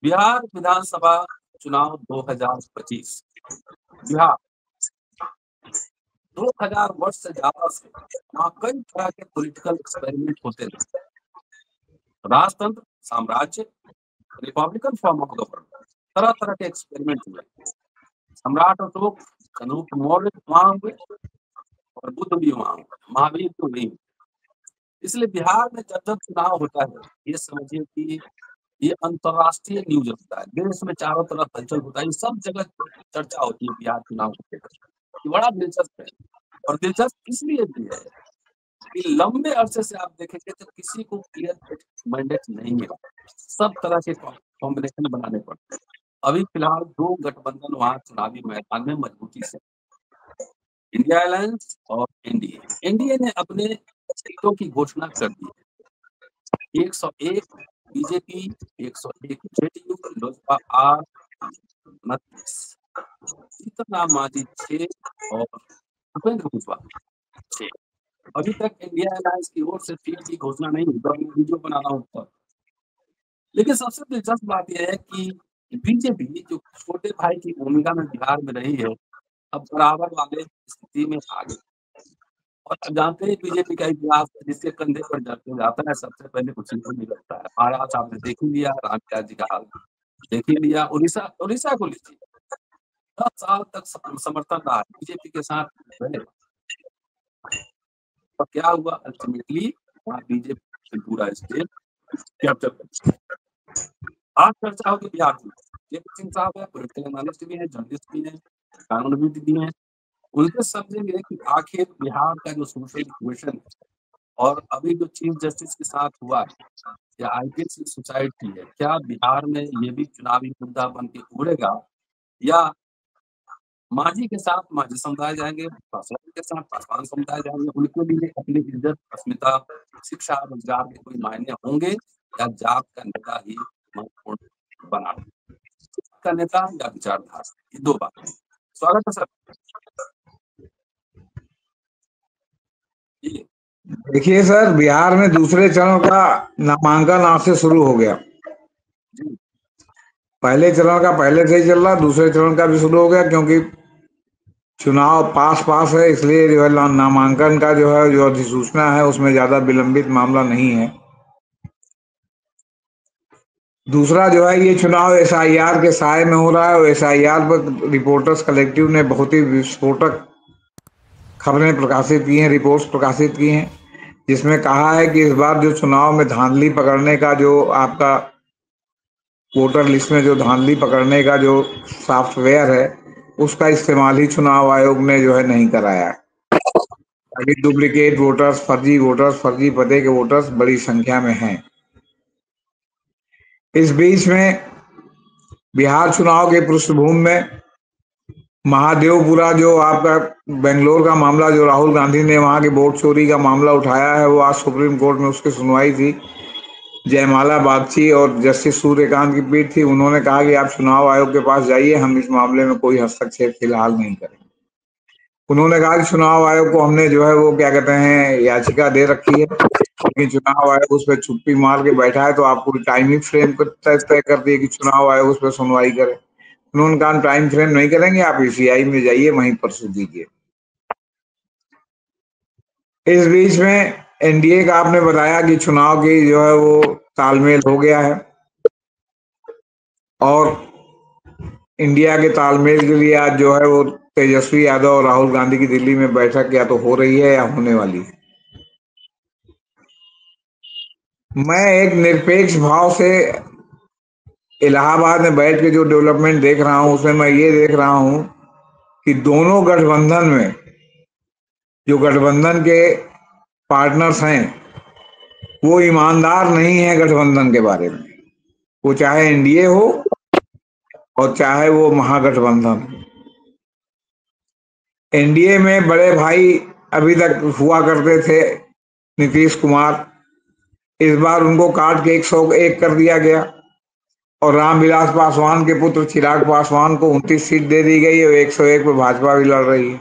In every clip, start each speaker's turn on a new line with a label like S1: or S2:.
S1: बिहार विधानसभा चुनाव 2025। बिहार 2000 वर्ष से ज्यादा से वहाँ कई तरह के पॉलिटिकल एक्सपेरिमेंट होते थे। राजतंत्र, साम्राज्य, रिपब्लिकन फॉर्म ऑफ गवर्नमेंट, तरह तरह के एक्सपेरिमेंट हुए। सम्राट अशोक, चंद्रगुप्त मौर्य वहां हुए और बुद्ध भी वहां हुए, महावीर तो नहीं। इसलिए बिहार में जब जब चुनाव होता है, ये समझिए कि ये अंतरराष्ट्रीय न्यूज होता है। देश में चारों तरफ हलचल होता है, सब जगह चर्चा होती है बिहार चुनाव को लेकर। ये बड़ा दिलचस्प है और दिलचस्प इसलिए भी है कि लंबे अरसे से आप देखेंगे तो किसी को क्लियर मैंडेट नहीं मिला, सब तरह के कॉम्बिनेशन बनाने पड़ते हैं। अभी फिलहाल 2 गठबंधन वहां चुनावी मैदान में मजबूती से, इंडिया अलायंस और एनडीए। एनडीए ने अपने सीटों की घोषणा कर दी है। 101 बीजेपी, 101 जेडीयू, लोजपा 8, 29, सीताराम मांझी 6 और भूपेंद्र कुशवाहा 6। अभी तक इंडिया अलायंस की ओर से सीट की घोषणा नहीं हुई, मैं वीडियो बना रहा हूँ तब। लेकिन सबसे दिलचस्प बात यह है कि बीजेपी जो छोटे भाई की भूमिका में बिहार में रही है, अब बराबर वाले स्थिति में आ गई। और अब जानते हैं बीजेपी का इतिहास, जिसके कंधे पर जाता है सबसे पहले कुछ नहीं लगता है। महाराज आपने देख ही लिया, रामविलास जी का हाल देख ही लिया। उड़ीसा उड़ीसा को लीजिए, 10 साल तक समर्थन रहा बीजेपी के साथ रहे, और क्या हुआ अल्टीमेटली, बीजेपी पूरा स्टेट कैप्चर कर। आज चर्चा होगी बिहार की। जेपी सिंह साहब है, पॉलिटिकल एनालिस्ट भी है, जर्नलिस्ट भी है, कानूनविद भी है। उनके समझेंगे कि आखिर बिहार का जो सोशल इक्वेशन है और अभी जो चीफ जस्टिस के साथ हुआ है, या आईपीएस की सोसाइटी है, क्या बिहार में ये भी चुनावी मुद्दा बन के उभरेगा, या मांझी के साथ मांझी समुदाय जाएंगे, पासवान के साथ पासवान समुदाय जाएंगे। उनके लिए अपनी इज्जत, अस्मिता, शिक्षा, रोजगार के कोई मायने होंगे, या जात का नेता ही महत्वपूर्ण बना का नेता या विचारधारा, ये 2 बात। स्वागत है सर।
S2: देखिए सर, बिहार में दूसरे चरण का नामांकन आज से शुरू हो गया। पहले चरण का पहले से ही चल रहा, दूसरे चरण का भी शुरू हो गया, क्योंकि चुनाव पास है, इसलिए जो है नामांकन का जो अधिसूचना है उसमें ज्यादा विलंबित मामला नहीं है। दूसरा जो है, ये चुनाव एसआईआर के साए में हो रहा है, और एसआईआर पर रिपोर्टर्स कलेक्टिव ने बहुत ही विस्फोटक खबरें प्रकाशित की हैं, रिपोर्ट्स प्रकाशित की हैं, जिसमें कहा है कि इस बार जो चुनाव में धांधली पकड़ने का जो आपका वोटर लिस्ट में जो धांधली पकड़ने का जो सॉफ्टवेयर है, उसका इस्तेमाल ही चुनाव आयोग ने जो है नहीं कराया। अभी डुप्लीकेट वोटर्स, फर्जी पते के वोटर्स बड़ी संख्या में हैं। इस बीच में बिहार चुनाव के पृष्ठभूमि में महादेवपुरा जो आपका बेंगलोर का मामला, जो राहुल गांधी ने वहां के वोट चोरी का मामला उठाया है, वो आज सुप्रीम कोर्ट में उसकी सुनवाई थी। जयमाला बागची और जस्टिस सूर्यकांत की पीठ थी। उन्होंने कहा कि आप चुनाव आयोग के पास जाइए, हम इस मामले में कोई हस्तक्षेप फिलहाल नहीं करेंगे। उन्होंने कहा कि चुनाव आयोग को हमने जो है वो क्या कहते हैं याचिका दे रखी है, लेकिन चुनाव आयोग उस पर छुट्टी मार के बैठा है, तो आपको टाइमिंग फ्रेम तय कर दिए कि चुनाव आयोग उस पर सुनवाई करे। उन्होंने कहा टाइम फ्रेम नहीं करेंगे, आप ईसीआई में जाइए, वहीं परसू दीजिए। इस बीच में एनडीए का आपने बताया कि चुनाव की जो है वो तालमेल हो गया है, और इंडिया के तालमेल के लिए आज जो है वो तेजस्वी यादव और राहुल गांधी की दिल्ली में बैठक या तो हो रही है या होने वाली है। मैं एक निरपेक्ष भाव से इलाहाबाद में बैठ के जो डेवलपमेंट देख रहा हूं, उसमें मैं ये देख रहा हूं कि दोनों गठबंधन में जो गठबंधन के पार्टनर्स हैं, वो ईमानदार नहीं है गठबंधन के बारे में। वो चाहे एनडीए हो और चाहे वो महागठबंधन। एनडीए में बड़े भाई अभी तक हुआ करते थे नीतीश कुमार, इस बार उनको काट के 101 कर दिया गया, और रामविलास पासवान के पुत्र चिराग पासवान को 29 सीट दे दी गई और 101 पे भाजपा भी लड़ रही है।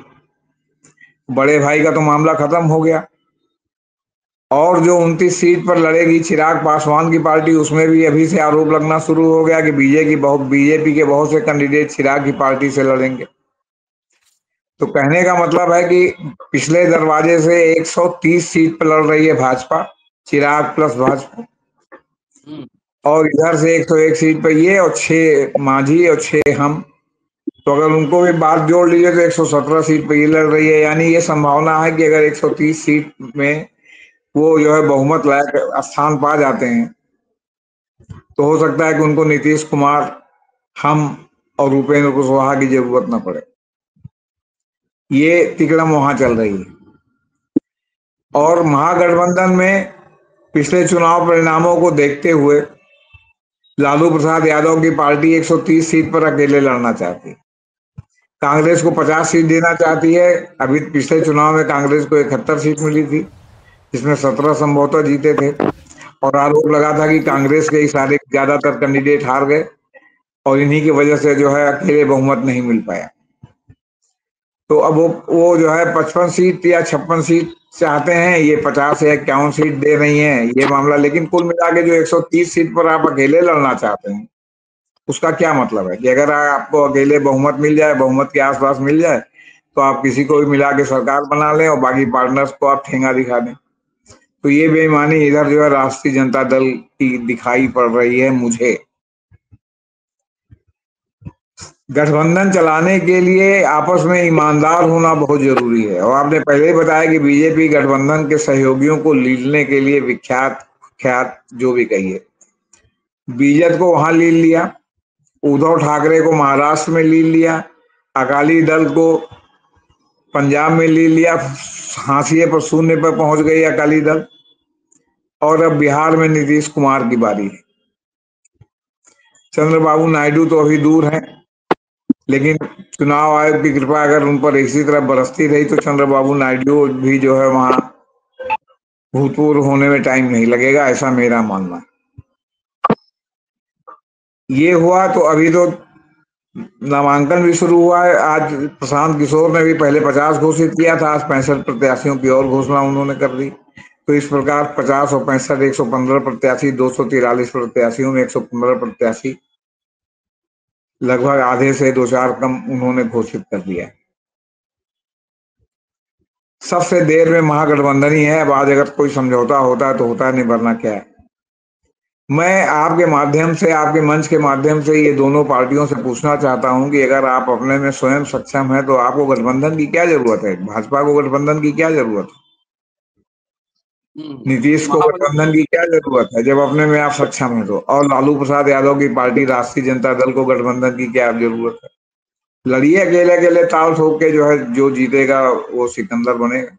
S2: बड़े भाई का तो मामला खत्म हो गया। और जो 29 सीट पर लड़ेगी चिराग पासवान की पार्टी, उसमें भी अभी से आरोप लगना शुरू हो गया कि बीजेपी के बहुत से कैंडिडेट चिराग की पार्टी से लड़ेंगे। तो कहने का मतलब है कि पिछले दरवाजे से 130 सीट पर लड़ रही है भाजपा, चिराग प्लस भाजपा, और इधर से 101 सीट पर ये, और 6 मांझी और 6 हम। तो अगर उनको भी बात जोड़ लीजिए तो 117 सीट पर ये लड़ रही है। यानी ये संभावना है कि अगर 130 सीट में वो जो है बहुमत लायक स्थान पा जाते हैं तो हो सकता है कि उनको नीतीश कुमार, हम और उपेंद्र कुशवाहा की जरूरत न पड़े। ये तिकड़म वहां चल रही है। और महागठबंधन में पिछले चुनाव परिणामों को देखते हुए लालू प्रसाद यादव की पार्टी 130 सीट पर अकेले लड़ना चाहती है। कांग्रेस को 50 सीट देना चाहती है। अभी पिछले चुनाव में कांग्रेस को 71 सीट मिली थी, जिसमें 17 संभवतः जीते थे, और आरोप लगा था कि कांग्रेस के सारे ज्यादातर कैंडिडेट हार गए और इन्हीं की वजह से जो है अकेले बहुमत नहीं मिल पाया। तो अब वो जो है 55 सीट या 56 सीट चाहते हैं, ये 50 या 51 सीट दे रही हैं, ये मामला। लेकिन कुल मिला के जो 130 सीट पर आप अकेले लड़ना चाहते हैं, उसका क्या मतलब है कि अगर आपको अकेले बहुमत मिल जाए, बहुमत के आसपास मिल जाए, तो आप किसी को भी मिला के सरकार बना लें और बाकी पार्टनर्स को आप ठेंगा दिखा दें। तो ये बेईमानी इधर जो है राष्ट्रीय जनता दल की दिखाई पड़ रही है मुझे। गठबंधन चलाने के लिए आपस में ईमानदार होना बहुत जरूरी है। और आपने पहले ही बताया कि बीजेपी गठबंधन के सहयोगियों को लीलने के लिए विख्यात, ख्यात जो भी कहिए। बीजेपी को वहां लील लिया, उद्धव ठाकरे को महाराष्ट्र में लील लिया, अकाली दल को पंजाब में लील लिया, हाशिए पर, शून्य पर पहुंच गई अकाली दल। और अब बिहार में नीतीश कुमार की बारी है। चंद्रबाबू नायडू तो अभी दूर हैं, लेकिन चुनाव आयोग की कृपा अगर उन पर इसी तरह बरसती रही तो चंद्रबाबू नायडू भी जो है वहां भूतपूर्व होने में टाइम नहीं लगेगा, ऐसा मेरा मानना है। ये हुआ तो अभी तो नामांकन भी शुरू हुआ है। आज प्रशांत किशोर ने भी पहले 50 घोषित किया था, आज 65 प्रत्याशियों की और घोषणा उन्होंने कर दी। तो इस प्रकार 50 और 65, 115 प्रत्याशी, 243 प्रत्याशियों में 115 प्रत्याशी, लगभग आधे से 2-4 कम उन्होंने घोषित कर दिया। सबसे देर में महागठबंधन ही है। अब आज अगर कोई समझौता होता है तो होता है, नहीं वरना क्या है। मैं आपके माध्यम से, आपके मंच के माध्यम से ये दोनों पार्टियों से पूछना चाहता हूं कि अगर आप अपने में स्वयं सक्षम है तो आपको गठबंधन की क्या जरूरत है? भाजपा को गठबंधन की क्या जरूरत है? नीतीश को गठबंधन की क्या जरूरत है जब अपने में आप सक्षम है तो? और लालू प्रसाद यादव की पार्टी राष्ट्रीय जनता दल को गठबंधन की क्या जरूरत है? लड़िए अकेले अकेले, ताल ठोक के, जो है जो जीतेगा वो सिकंदर बनेगा।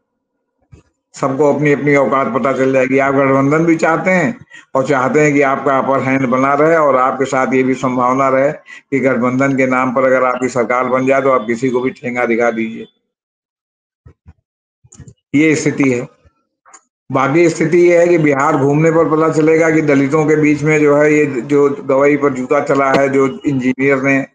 S2: सबको अपनी अपनी औकात पता चल जाएगी। आप गठबंधन भी चाहते हैं और चाहते हैं कि आपका अपर हैंड बना रहे, और आपके साथ ये भी संभावना रहे कि गठबंधन के नाम पर अगर आपकी सरकार बन जाए तो आप किसी को भी ठेंगा दिखा दीजिए। ये स्थिति है। बाकी स्थिति ये है कि बिहार घूमने पर पता चलेगा कि दलितों के बीच में जो है ये जो गवई पर जूता चला है, जो इंजीनियर ने,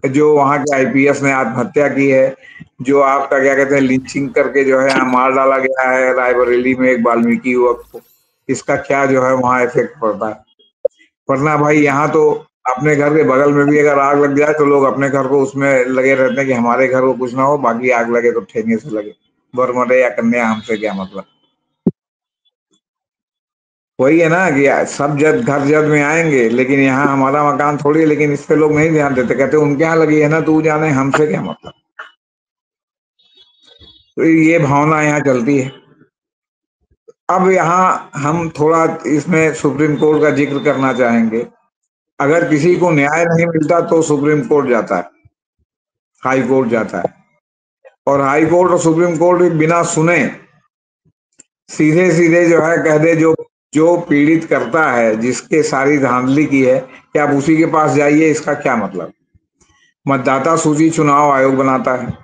S2: जो वहां के आईपीएस ने आत्महत्या की है, जो आपका क्या कहते हैं लिंचिंग करके जो है यहाँ मार डाला गया है रायबरेली में एक वाल्मीकि युवक को, इसका क्या जो है वहां इफेक्ट पड़ता है? वरना भाई यहाँ तो अपने घर के बगल में भी अगर आग लग जाए तो लोग अपने घर को उसमें लगे रहते हैं कि हमारे घर को कुछ ना हो, बाकी आग लगे तो ठेंगे से लगे, बर मरे या कन्या, हमसे क्या मतलब। वही है ना कि सब जद घर जद में आएंगे, लेकिन यहाँ हमारा मकान थोड़ी है। लेकिन इस पे लोग नहीं ध्यान देते, कहते उनके यहाँ लगी है ना, तू जाने, हमसे क्या मतलब। तो ये भावना यहाँ चलती है। अब यहाँ हम थोड़ा इसमें सुप्रीम कोर्ट का जिक्र करना चाहेंगे। अगर किसी को न्याय नहीं मिलता तो सुप्रीम कोर्ट जाता है, हाई कोर्ट जाता है, और हाई कोर्ट और सुप्रीम कोर्ट भी बिना सुने सीधे सीधे जो है कह दे, जो जो पीड़ित करता है, जिसके सारी धांधली की है, कि आप उसी के पास जाइए, इसका क्या मतलब? मतदाता सूची चुनाव आयोग बनाता है,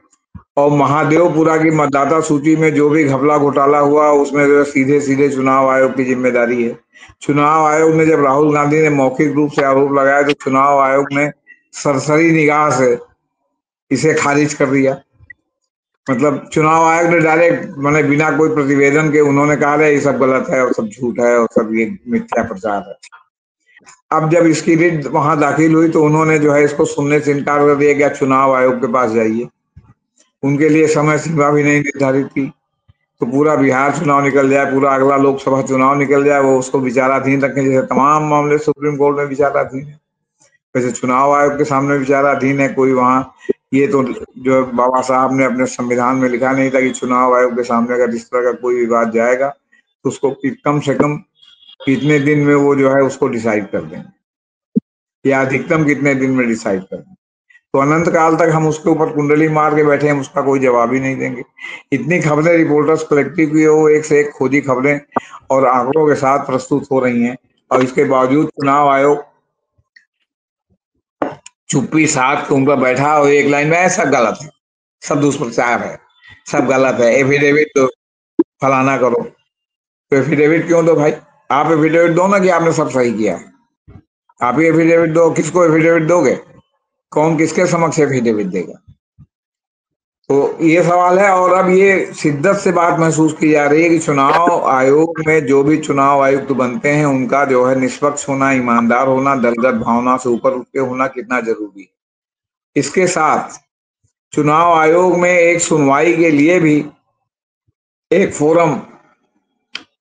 S2: और महादेवपुरा की मतदाता सूची में जो भी घपला घोटाला हुआ उसमें जो सीधे सीधे चुनाव आयोग की जिम्मेदारी है। चुनाव आयोग ने जब राहुल गांधी ने मौखिक रूप से आरोप लगाया तो चुनाव आयोग ने सरसरी निगाह से इसे खारिज कर दिया। मतलब चुनाव आयोग ने डायरेक्ट मैंने बिना कोई प्रतिवेदन के उन्होंने कहा है ये सब गलत है और सब झूठ है और सब ये मिथ्या प्रचार है। अब जब इसकी रिट वहां दाखिल हुई तो उन्होंने जो है इसको सुनने से इनकार कर दिया कि आप चुनाव आयोग के पास जाइए। उनके लिए समय सीमा भी नहीं निर्धारित की, तो पूरा बिहार चुनाव निकल जाए, पूरा अगला लोकसभा चुनाव निकल जाए, वो उसको विचाराधीन रखें। जैसे तमाम मामले सुप्रीम कोर्ट में विचाराधीन है, वैसे चुनाव आयोग के सामने विचाराधीन है। कोई वहां ये तो जो बाबा साहब ने अपने संविधान में लिखा नहीं था कि चुनाव आयोग के सामने अगर इस तरह का कोई विवाद जाएगा तो उसको कम से कम कितने दिन में वो जो है उसको डिसाइड कर देंगे या अधिकतम कितने दिन में डिसाइड कर देंगे। तो अनंत काल तक हम उसके ऊपर कुंडली मार के बैठे, हम उसका कोई जवाब ही नहीं देंगे। इतनी खबरें रिपोर्टर्स कलेक्टिव की वो एक से एक खोजी खबरें और आंकड़ों के साथ प्रस्तुत हो रही हैं, और इसके बावजूद चुनाव आयोग चुप्पी साध के उनका बैठा और एक लाइन में सब गलत है, सब दुष्प्रचार है, सब गलत है, एफिडेविट तो फलाना करो। तो एफिडेविट क्यों दो भाई? आप एफिडेविट दो ना कि आपने सब सही किया है। आप ही एफिडेविट दो। किसको एफिडेविट दोगे? कौन किसके समक्ष एफिडेविट देगा? तो ये सवाल है। और अब ये शिद्दत से बात महसूस की जा रही है कि चुनाव आयोग में जो भी चुनाव आयुक्त बनते हैं उनका जो है निष्पक्ष होना, ईमानदार होना, दलगत भावना से ऊपर उठ के होना कितना जरूरी है। इसके साथ चुनाव आयोग में एक सुनवाई के लिए भी एक फोरम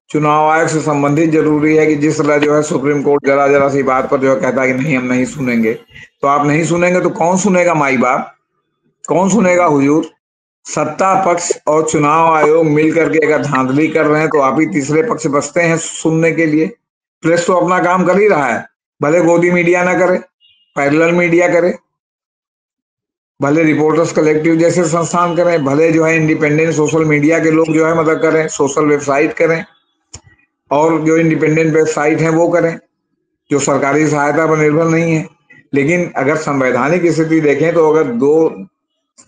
S2: चुनाव आयोग से संबंधित जरूरी है कि जिस तरह जो है सुप्रीम कोर्ट जरा जरा सी बात पर जो है कहता है कि नहीं हम नहीं सुनेंगे, तो आप नहीं सुनेंगे तो कौन सुनेगा? माई बाप कौन सुनेगा? हुजूर, सत्ता पक्ष और चुनाव आयोग मिल करके अगर धांधली कर रहे हैं तो आप ही तीसरे पक्ष बचते हैं सुनने के लिए। प्रेस तो अपना काम कर ही रहा है, भले गोदी मीडिया ना करे, पैरेलल मीडिया करे, भले रिपोर्टर्स कलेक्टिव जैसे संस्थान करें, भले जो है इंडिपेंडेंट सोशल मीडिया के लोग जो है मतलब करें, सोशल वेबसाइट करें, और जो इंडिपेंडेंट वेबसाइट है वो करें जो सरकारी सहायता पर निर्भर नहीं है। लेकिन अगर संवैधानिक स्थिति देखें तो अगर दो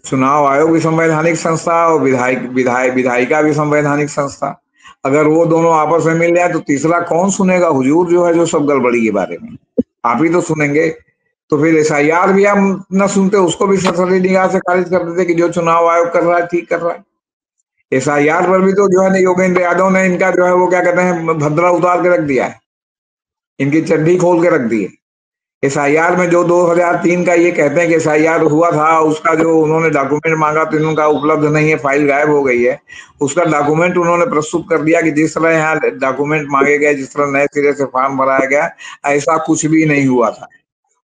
S2: चुनाव आयोग भी संवैधानिक संस्था और विधायिका भी संवैधानिक संस्था, अगर वो दोनों आपस में मिल जाए तो तीसरा कौन सुनेगा? हुजूर, जो है जो सब गड़बड़ी के बारे में आप ही तो सुनेंगे। तो फिर एसआईआर भी आप न सुनते, उसको भी सरसरी निगाह से खारिज कर देते कि जो चुनाव आयोग कर रहा है ठीक कर रहा है। एसआईआर पर भी तो जो है ना योगेंद्र यादव ने इनका जो है वो क्या कहते हैं भद्रा उतार के रख दिया है, इनकी चड्डी खोल के रख दी है। एसआईआर में जो 2003 का ये कहते हैं कि एसआईआर हुआ था, उसका जो उन्होंने डॉक्यूमेंट मांगा तो इनका उपलब्ध नहीं है, फाइल गायब हो गई है। उसका डॉक्यूमेंट उन्होंने प्रस्तुत कर दिया कि जिस तरह यहाँ डॉक्यूमेंट मांगे गए, जिस तरह नए सिरे से फॉर्म भराया गया, ऐसा कुछ भी नहीं हुआ था।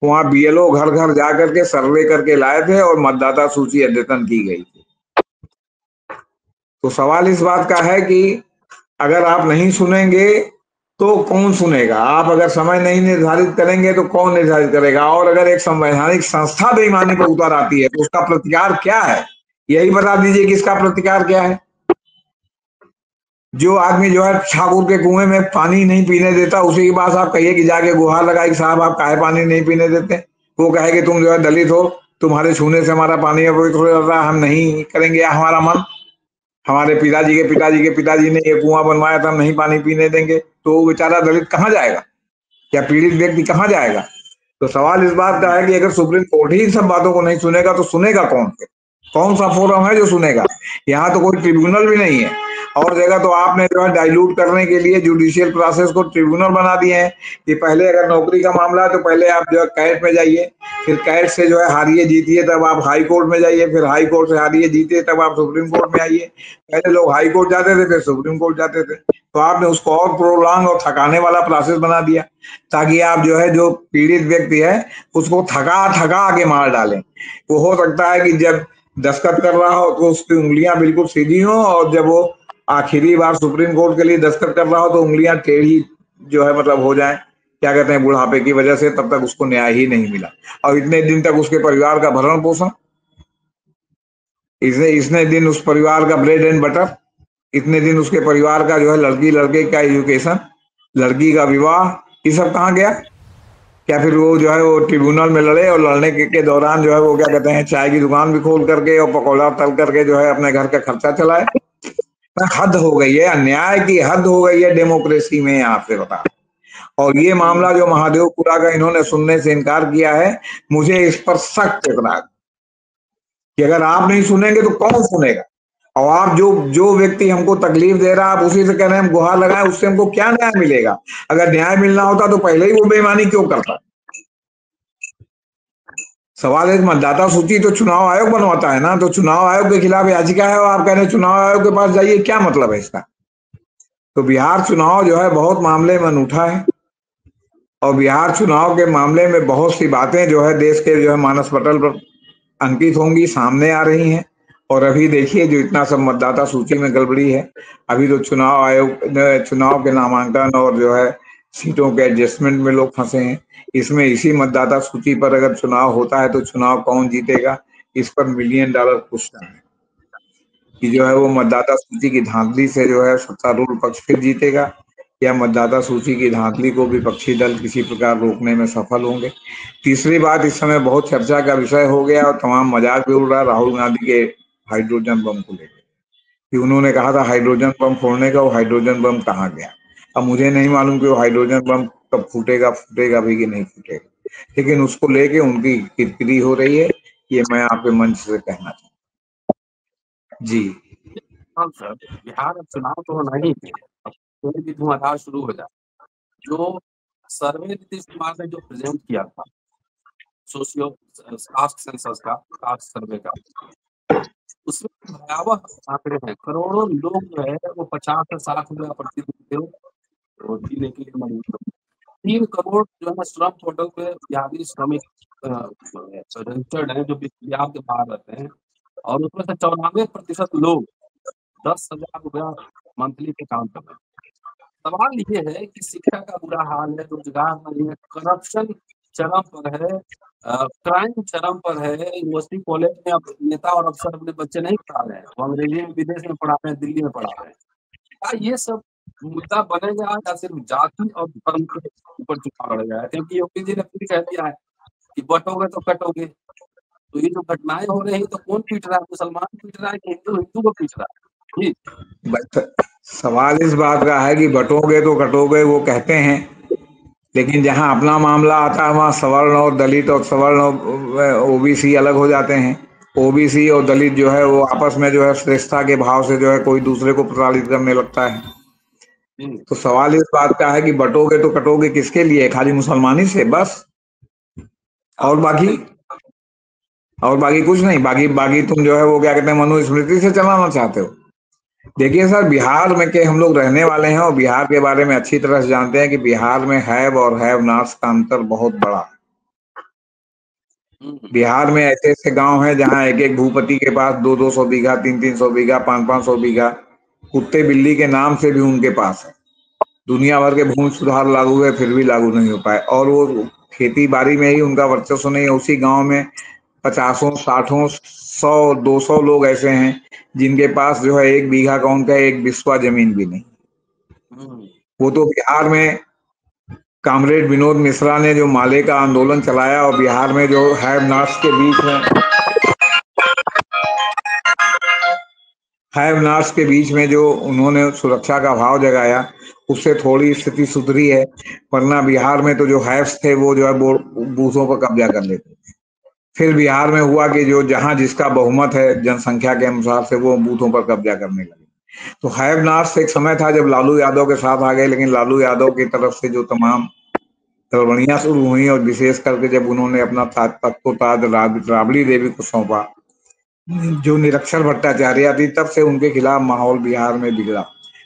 S2: वहां बीएलओ घर घर जाकर के सर्वे करके लाए थे और मतदाता सूची अद्यतन की गई थी। तो सवाल इस बात का है कि अगर आप नहीं सुनेंगे तो कौन सुनेगा? आप अगर समय नहीं निर्धारित करेंगे तो कौन निर्धारित करेगा? और अगर एक संवैधानिक संस्था बेईमानी पर उतर आती है तो उसका प्रतिकार क्या है? यही बता दीजिए कि इसका प्रतिकार क्या है। जो आदमी जो है ठाकुर के कुएं में पानी नहीं पीने देता, उसी की बात आप कहिए कि जाके गुहार लगाए कि साहब आप काहे पानी नहीं पीने देते? वो कहे कि तुम जो है दलित हो, तुम्हारे छूने से हमारा पानी अपवित्र हो जाता है, हम नहीं करेंगे हमारा मन, हमारे पिताजी के पिताजी ने ये कुआं बनवाया था, हम नहीं पानी पीने देंगे। तो वो बेचारा दलित कहाँ जाएगा या पीड़ित व्यक्ति कहाँ जाएगा? तो सवाल इस बात का है कि अगर सुप्रीम कोर्ट ही इन सब बातों को नहीं सुनेगा तो सुनेगा कौन? कौन सा फोरम है जो सुनेगा? यहाँ तो कोई ट्रिब्यूनल भी नहीं है। और जगह तो आपने जो है डाइल्यूट करने के लिए जुडिशियल प्रोसेस को ट्रिब्यूनल बना दिए हैं कि पहले अगर नौकरी का मामला है तो पहले आप जो है कैट में जाइए, फिर कैट से जो है हारिए जीतिए तब आप हाई कोर्ट में जाइए, फिर हाई कोर्ट से हारिए जीतिए तब आप सुप्रीम कोर्ट में आइए। पहले लोग हाई कोर्ट जाते थे फिर सुप्रीम कोर्ट जाते थे। तो आपने उसको और प्रोलॉन्ग और थकाने वाला प्रोसेस बना दिया ताकि आप जो है जो पीड़ित व्यक्ति है उसको थका थका के मार डालें। वो हो सकता है कि जब दस्तखत कर रहा हो तो उसकी उंगलियां बिल्कुल सीधी हो, और जब वो आखिरी बार सुप्रीम कोर्ट के लिए दस्तखत कर रहा हो तो उंगलियां टेढ़ी जो है मतलब हो जाए, क्या कहते हैं, बुढ़ापे की वजह से, तब तक उसको न्याय ही नहीं मिला। और इतने दिन तक उसके परिवार का भरण पोषण, इतने दिन उस परिवार का ब्रेड एंड बटर, इतने दिन उसके परिवार का जो है लड़की लड़के का एजुकेशन, लड़की का विवाह, ये सब कहाँ गया? क्या फिर वो जो है वो ट्रिब्यूनल में लड़े और लड़ने के दौरान जो है वो क्या कहते हैं चाय की दुकान भी खोल करके और पकौड़ा तल करके जो है अपने घर का खर्चा चलाए? हद हो गई है, अन्याय की हद हो गई है डेमोक्रेसी में, आपसे बता। और ये मामला जो महादेवपुरा का इन्होंने सुनने से इनकार किया है, मुझे इस पर सख्त एतराज कि अगर आप नहीं सुनेंगे तो कौन सुनेगा? और आप जो जो व्यक्ति हमको तकलीफ दे रहा है, आप उसी से कह रहे हैं हम गुहार लगाएं, उससे हमको क्या न्याय मिलेगा? अगर न्याय मिलना होता तो पहले ही वो बेईमानी क्यों करता? सवाल है, मतदाता सूची तो चुनाव आयोग बनवाता है ना, तो चुनाव आयोग के खिलाफ याचिका है और आप कह रहे हैं चुनाव आयोग के पास जाइए, क्या मतलब है इसका? तो बिहार चुनाव जो है बहुत मामले में अनूठा है, और बिहार चुनाव के मामले में बहुत सी बातें जो है देश के जो है मानस पटल पर अंकित होंगी, सामने आ रही हैं। और अभी देखिए जो इतना सब मतदाता सूची में गड़बड़ी है, अभी तो चुनाव आयोग चुनाव के नामांकन और जो है सीटों के एडजस्टमेंट में लोग फंसे हैं। इसमें इसी मतदाता सूची पर अगर चुनाव होता है तो चुनाव कौन जीतेगा, इस पर $1 मिलियन क्वेश्चन है कि जो है वो मतदाता सूची की धांधली से जो है सत्तारूढ़ पक्ष फिर जीतेगा, या मतदाता सूची की धांधली को विपक्षी दल किसी प्रकार रोकने में सफल होंगे। तीसरी बात, इस समय बहुत चर्चा का विषय हो गया और तमाम मजाक भी उड़ रहा राहुल गांधी के हाइड्रोजन बम को लेकर कि उन्होंने कहा था हाइड्रोजन बम फोड़ने का, वो हाइड्रोजन बम कहाँ गया? अब मुझे नहीं मालूम कि वो हाइड्रोजन बम कब फूटेगा, फूटेगा भी कि नहीं फूटेगा, लेकिन उसको लेके उनकी किरकिरी हो रही है, ये मैं आपके मंच से कहना चाहता हूँ। जी
S1: हाँ सर, बिहार अब चुनाव तो होना ही है, अब कोई भी धुआंधार शुरू हो जाए। जो सर्वे नीतीश कुमार ने जो प्रेजेंट किया था, सोशियो कास्ट सेंसस का, कास्ट सर्वे का, उसमें भयावह आंकड़े हैं। करोड़ों लोग जो है वो 50 से 60 रुपया प्रतिदिन तो जीने के लिए मजबूर है। 3 करोड़ जो है श्रम पोर्टल पे बिहारी श्रमिक रजिस्टर्ड है जो बिहार के बाहर रहते हैं, और उसमें से 94% लोग 10,000 रुपया मंथली पे काम कर रहे हैं। सवाल ये है कि शिक्षा का बुरा हाल है, रोजगार नहीं है, करप्शन चरम पर है, क्राइम चरम पर है। यूनिवर्सिटी कॉलेज में अब नेता और अफसर अपने बच्चे नहीं पढ़ा रहे हैं, वो अंग्रेजी में विदेश में पढ़ा रहे हैं, दिल्ली में पढ़ा रहे हैं। क्या ये सब मुद्दा बनेगा या सिर्फ जाति और धर्म के ऊपर चुनाव लड़ जाएगा? क्योंकि योगी जी ने फिर कह दिया है कि बटोगे तो कटोगे। तो ये जो घटनाएं हो रही है तो कौन पीट रहा है? मुसलमान पीट रहा है कि हिंदू हिंदू को पीट रहा है? जी
S2: सवाल इस बात का है कि बटोगे तो कटोगे वो कहते हैं, लेकिन जहां अपना मामला आता है वहां सवर्ण और दलित और सवर्ण और ओबीसी अलग हो जाते हैं। ओबीसी और दलित जो है वो आपस में जो है श्रेष्ठता के भाव से जो है कोई दूसरे को प्रताड़ित करने लगता है। तो सवाल इस बात का है कि बटोगे तो कटोगे किसके लिए? खाली मुसलमानी से बस? और बाकी कुछ नहीं? बाकी बाकी तुम जो है वो क्या कहते हैं मनुस्मृति से चलाना चाहते हो? देखिए सर, बिहार में के हम लोग रहने वाले हैं और बिहार के बारे में अच्छी तरह से जानते हैं कि बिहार में हैव और हैव नॉट्स का अंतर बहुत बड़ा है। बिहार में ऐसे ऐसे गांव हैं जहां एक एक भूपति के पास 200-200 बीघा, 300-300 बीघा, 500-500 बीघा कुत्ते बिल्ली के नाम से भी उनके पास है। दुनिया भर के भूमि सुधार लागू है, फिर भी लागू नहीं हो पाए, और वो खेती बाड़ी में ही उनका वर्चस्व नहीं है। उसी गांव में 50, 60, 100, 200 लोग ऐसे हैं जिनके पास जो है 1 बीघा का उनका 1 बिस्वा जमीन भी नहीं। वो तो बिहार में कॉमरेड विनोद मिश्रा ने जो माले का आंदोलन चलाया और बिहार में जो हैव नॉट्स के बीच में जो उन्होंने सुरक्षा का भाव जगाया, उससे थोड़ी स्थिति सुधरी है, वरना बिहार में तो जो हैव्स थे वो जो है बूथों पर कब्जा कर लेते थे। फिर बिहार में हुआ कि जो जहां जिसका बहुमत है जनसंख्या के अनुसार से वो बूथों पर कब्जा करने लगे। तो हैव नॉट्स एक समय था जब लालू यादव के साथ आ गए, लेकिन लालू यादव की तरफ से जो तमाम गड़बड़ियां शुरू हुई और विशेष करके जब उन्होंने अपना ताज राबड़ी देवी को सौंपा, जो निरक्षर भट्टाचार्य थी, तब से उनके खिलाफ माहौल बिहार में बिगड़ा।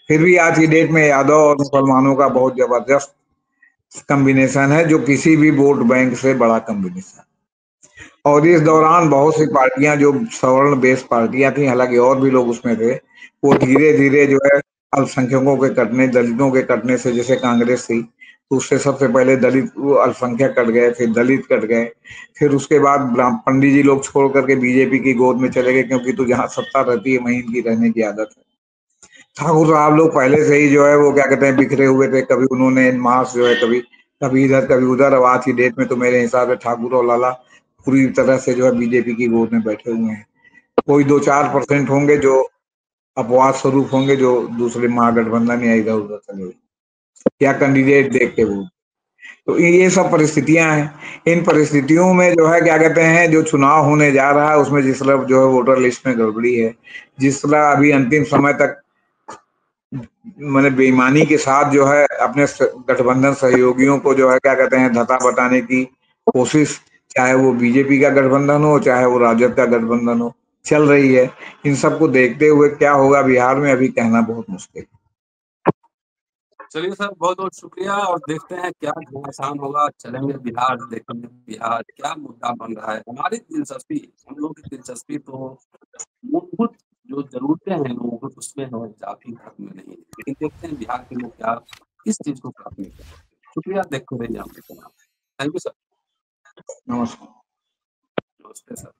S2: फिर भी आज की डेट में यादव और मुसलमानों का बहुत जबरदस्त कॉम्बिनेशन है, जो किसी भी वोट बैंक से बड़ा कॉम्बिनेशन। और इस दौरान बहुत सी पार्टियां जो सवर्ण बेस पार्टियां थी, हालांकि और भी लोग उसमें थे, वो धीरे धीरे जो है अल्पसंख्यकों के कटने, दलितों के कटने से, जैसे कांग्रेस थी तो उससे सबसे पहले दलित अल्पसंख्यक कट गए, फिर दलित कट गए, फिर उसके बाद पंडित जी लोग छोड़ करके बीजेपी की गोद में चले गए, क्योंकि तो जहाँ सत्ता रहती है वहीं इनकी रहने की आदत है। ठाकुर साहब लोग पहले से ही जो है वो क्या कहते हैं बिखरे हुए थे, कभी उन्होंने मास जो है कभी कभी इधर कभी उधर। अब आज की डेट में तो मेरे हिसाब से ठाकुर और लाला पूरी तरह से जो है बीजेपी की गोद में बैठे हुए हैं। कोई 2-4% होंगे जो अपवाद स्वरूप होंगे, जो दूसरे महागठबंधन या इधर उधर चले गए या कैंडिडेट देख के वो। तो ये सब परिस्थितियां हैं। इन परिस्थितियों में जो है क्या कहते हैं, जो चुनाव होने जा रहा है उसमें जिस तरह जो है वोटर लिस्ट में गड़बड़ी है, जिस तरह अभी अंतिम समय तक मैंने बेईमानी के साथ जो है अपने गठबंधन सहयोगियों को जो है क्या कहते हैं धता बताने की कोशिश, चाहे वो बीजेपी का गठबंधन हो चाहे वो राजद का गठबंधन हो, चल रही है। इन सबको देखते हुए क्या होगा बिहार में अभी कहना बहुत मुश्किल है।
S1: चलिए सर, बहुत बहुत शुक्रिया, और देखते हैं क्या घमासान होगा। चलेंगे बिहार, देखेंगे बिहार क्या मुद्दा बन रहा है। हमारी दिलचस्पी, हम लोग की दिलचस्पी तो मूलभूत जो जरूरतें हैं लोगों को उसमें है, जाति धर्म में नहीं। लेकिन देखते हैं बिहार के लोग क्या किस चीज को प्राथमिकता देते हैं। शुक्रिया, देखते रहिए हम। Thank you sir.
S2: नमस्कार।
S1: नमस्ते सर।